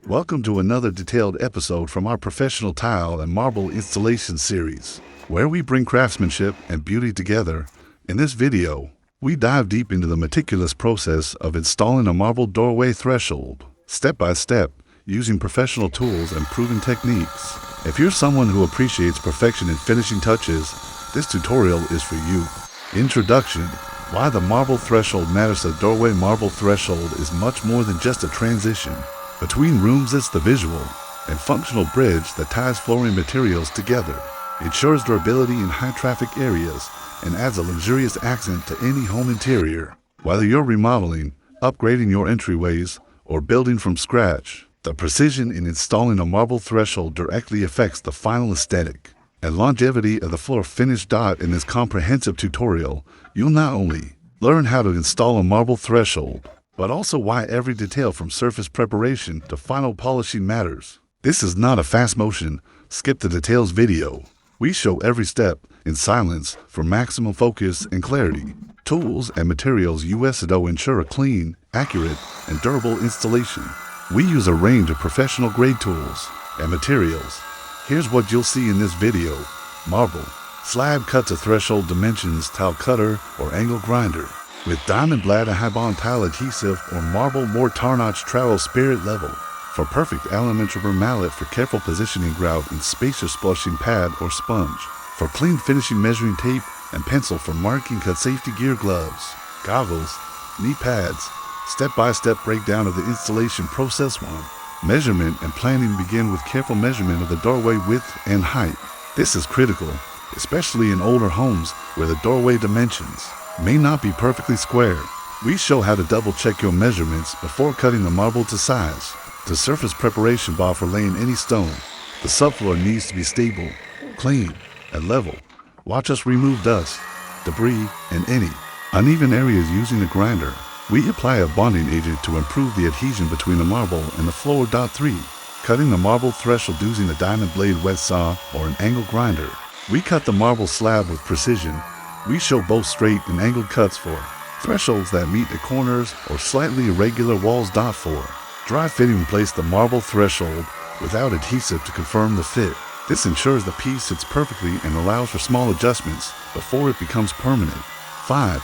Welcome to another detailed episode from our professional tile and marble installation series, where we bring craftsmanship and beauty together. In this video, we dive deep into the meticulous process of installing a marble doorway threshold, step by step, using professional tools and proven techniques. If you're someone who appreciates perfection in finishing touches, this tutorial is for you. Introduction: why the marble threshold matters. The doorway marble threshold is much more than just a transition between rooms. It's the visual and functional bridge that ties flooring materials together, ensures durability in high-traffic areas, and adds a luxurious accent to any home interior. Whether you're remodeling, upgrading your entryways, or building from scratch, the precision in installing a marble threshold directly affects the final aesthetic and longevity of the floor finish. In this comprehensive tutorial, you'll not only learn how to install a marble threshold, but also why every detail from surface preparation to final polishing matters. This is not a fast motion, skip the details video. We show every step in silence for maximum focus and clarity. Tools and materials used to ensure a clean, accurate, and durable installation. We use a range of professional grade tools and materials. Here's what you'll see in this video. Marble slab cut to threshold dimensions, tile cutter or angle grinder with diamond blade, a high bond tile adhesive, or marble mortar notch trowel spirit level. For perfect elementary mallet for careful positioning, grout and spacious splushing pad or sponge. For clean finishing, measuring tape and pencil. For marking, cut safety gear, gloves, goggles, knee pads. Step-by-step breakdown of the installation process. 1. Measurement and planning. Begin with careful measurement of the doorway width and height. This is critical, especially in older homes where the doorway dimensions may not be perfectly square. We show how to double-check your measurements before cutting the marble to size. The surface preparation bar for laying any stone. The subfloor needs to be stable, clean, and level. Watch us remove dust, debris, and any uneven areas using the grinder. We apply a bonding agent to improve the adhesion between the marble and the floor. 3. Cutting the marble threshold using a diamond blade wet saw or an angle grinder. We cut the marble slab with precision. We show both straight and angled cuts for thresholds that meet the corners or slightly irregular walls. 4. Dry fitting. Place the marble threshold without adhesive to confirm the fit. This ensures the piece sits perfectly and allows for small adjustments before it becomes permanent. 5.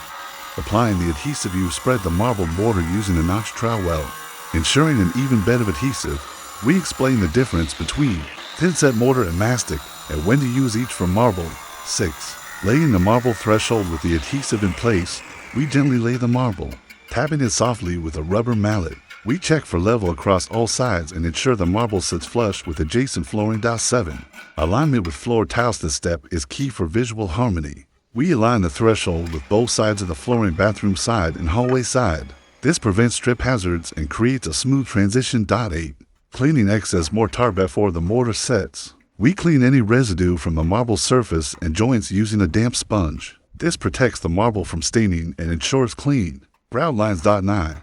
Applying the adhesive. You spread the marble mortar using a notch trowel, ensuring an even bed of adhesive. We explain the difference between thin set mortar and mastic and when to use each for marble. 6. Laying the marble threshold with the adhesive in place. We gently lay the marble, tapping it softly with a rubber mallet. We check for level across all sides and ensure the marble sits flush with adjacent flooring. 7. Alignment with floor tiles. This step is key for visual harmony. We align the threshold with both sides of the flooring, bathroom side and hallway side. This prevents strip hazards and creates a smooth transition. 8. Cleaning excess mortar before the mortar sets. We clean any residue from the marble surface and joints using a damp sponge. This protects the marble from staining and ensures clean grout lines. 9.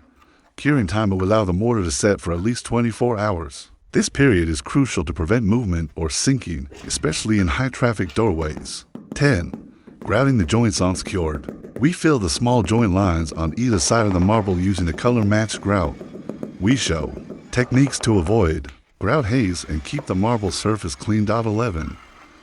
Curing time will allow the mortar to set for at least 24 hours. This period is crucial to prevent movement or sinking, especially in high-traffic doorways. 10. Grouting the joints on cured. We fill the small joint lines on either side of the marble using a color-matched grout. We show techniques to avoid grout haze and keep the marble surface clean. 11.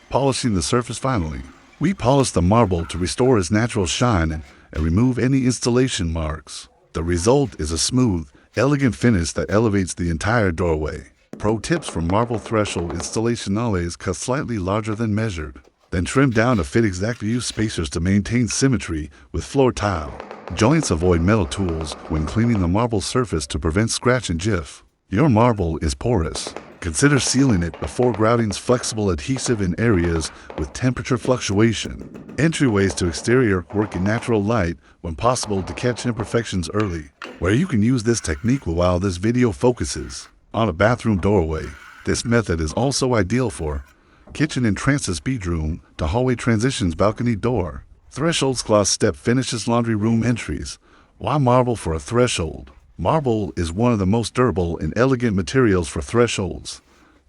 Polishing the surface. Finally, we polish the marble to restore its natural shine and remove any installation marks. The result is a smooth, elegant finish that elevates the entire doorway. Pro tips for marble threshold installation: always cut slightly larger than measured, then trim down to fit exactly. Use spacers to maintain symmetry with floor tile. Joints. Avoid metal tools when cleaning the marble surface to prevent scratch and jiff. Your marble is porous. Consider sealing it before grouting. Flexible adhesive in areas with temperature fluctuation. Entryways to exterior. Work in natural light when possible to catch imperfections early. Where you can use this technique while this video focuses on a bathroom doorway. This method is also ideal for kitchen entrances, bedroom to hallway transitions, balcony door, thresholds, closet step finishes, laundry room entries. Why marble for a threshold? Marble is one of the most durable and elegant materials for thresholds.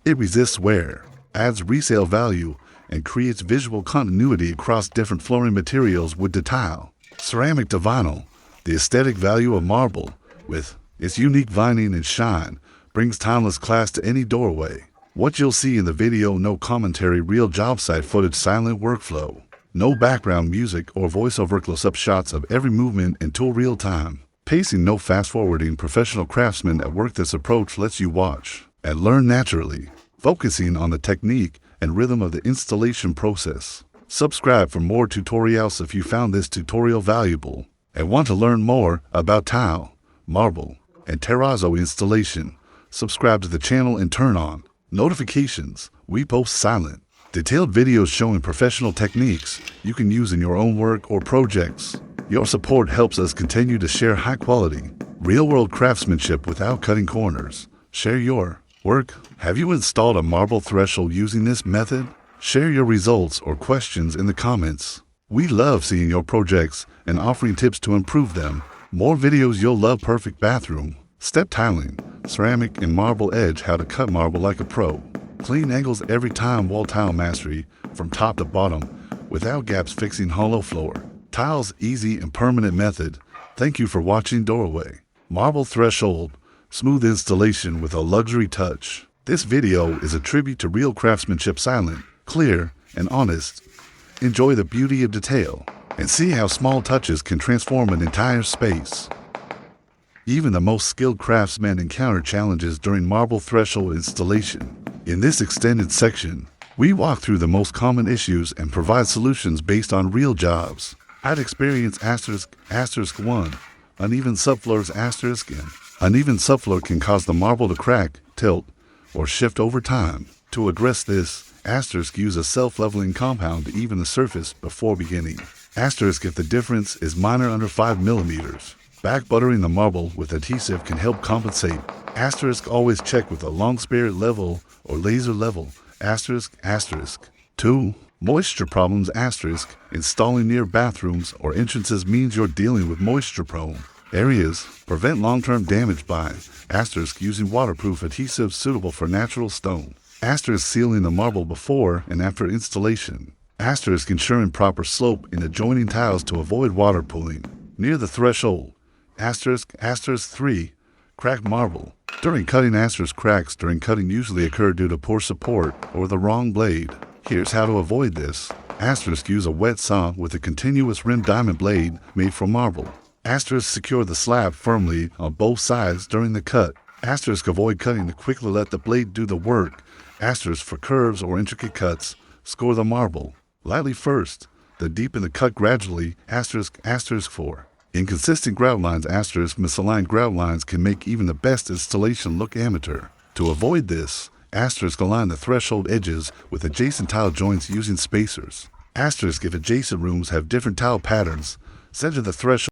It resists wear, adds resale value, and creates visual continuity across different flooring materials. Wood to tile, ceramic to vinyl. The aesthetic value of marble, with its unique vining and shine, brings timeless class to any doorway. What you'll see in the video: no commentary, real job site footage, silent workflow. No background music or voiceover, close-up shots of every movement in tool real time. Pacing, no fast-forwarding, professional craftsmen at work. This approach lets you watch and learn naturally, focusing on the technique and rhythm of the installation process. Subscribe for more tutorials if you found this tutorial valuable and want to learn more about tile, marble, and terrazzo installation. Subscribe to the channel and turn on notifications. We post silent, detailed videos showing professional techniques you can use in your own work or projects. Your support helps us continue to share high-quality, real-world craftsmanship without cutting corners. Share your work. Have you installed a marble threshold using this method? Share your results or questions in the comments. We love seeing your projects and offering tips to improve them. More videos you'll love: perfect bathroom, step tiling, ceramic and marble edge, how to cut marble like a pro, clean angles every time, wall tile mastery from top to bottom without gaps, fixing hollow floor, tiles easy and permanent method. Thank you for watching. Doorway, marble threshold, smooth installation with a luxury touch. This video is a tribute to real craftsmanship, silent, clear, and honest. Enjoy the beauty of detail and see how small touches can transform an entire space. Even the most skilled craftsmen encounter challenges during marble threshold installation. In this extended section, we walk through the most common issues and provide solutions based on real jobs. I'd experience *1, uneven subfloors *, uneven subfloor can cause the marble to crack, tilt, or shift over time. To address this, * use a self-leveling compound to even the surface before beginning. * if the difference is minor, under 5 millimeters. Back buttering the marble with adhesive can help compensate. * always check with a long spirit level or laser level. * 2. Moisture problems *. Installing near bathrooms or entrances means you're dealing with moisture-prone areas. Prevent long-term damage by * using waterproof adhesive suitable for natural stone. * sealing the marble before and after installation. * ensuring proper slope in adjoining tiles to avoid water pooling near the threshold. * 3. Cracked marble. During cutting, cracks during cutting usually occur due to poor support or the wrong blade. Here's how to avoid this. * use a wet saw with a continuous rim diamond blade made from marble. * secure the slab firmly on both sides during the cut. * avoid cutting to quickly, let the blade do the work. * for curves or intricate cuts, score the marble lightly first, then deepen the cut gradually. * 4. Inconsistent grout lines *. Misaligned grout lines can make even the best installation look amateur. To avoid this, * align the threshold edges with adjacent tile joints using spacers. * if adjacent rooms have different tile patterns, center the threshold